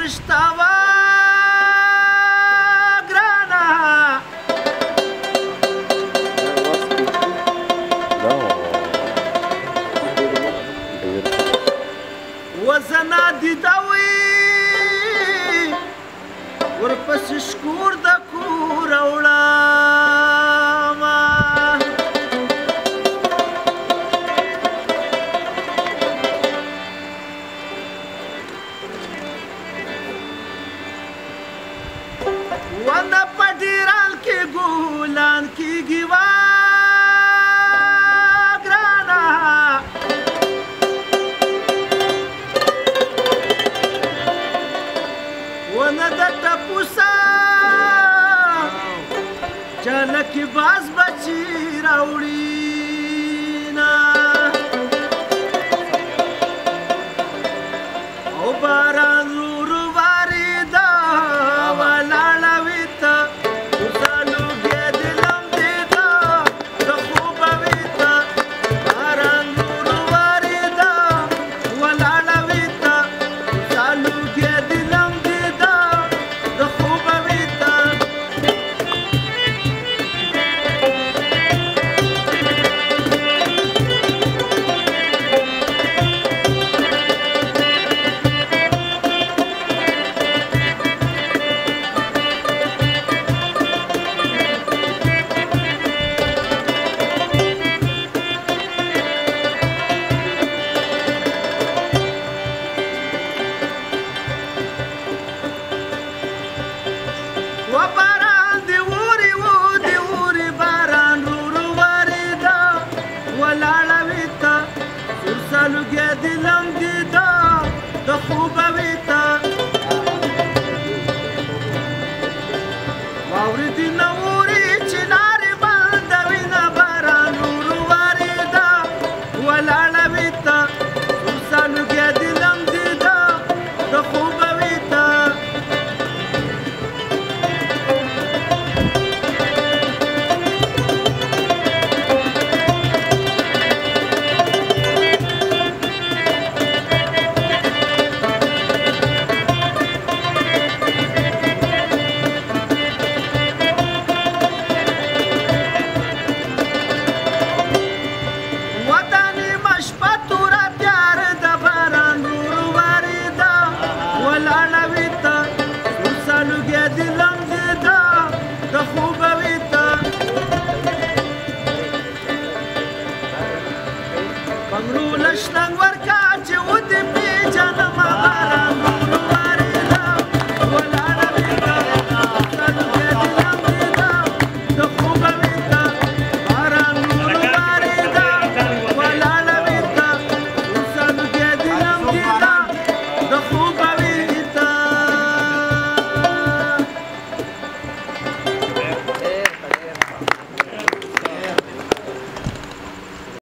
رشته وه ګرانه وزنا دیده وي ورپسې شکور د کوره وړمه ونه په ډیران کې ګلان کېږي وه ګرانه ونه د ټپوسه جانکې باز بچي راوړينه او باران ورو واریده ولاړه وي ته زالوګې د لمدېده د خوبه وي ته باران ورو واریده ولاړه وي ته زالوګې د لمدېده د خوبه وي ته و باران دی اوري و دی اوري باران ورو واریده ولاړه وي ته سور سالوګې د لمدېده د خوبه وي ته واورې دي نه اوري چنارې بنده وینه باران ورو واریده ولاړه وي ته سور سالوګې د لمدېده د خوبه وي ته وطني مشپه توره تیاره د باران ورو واریده ولاړه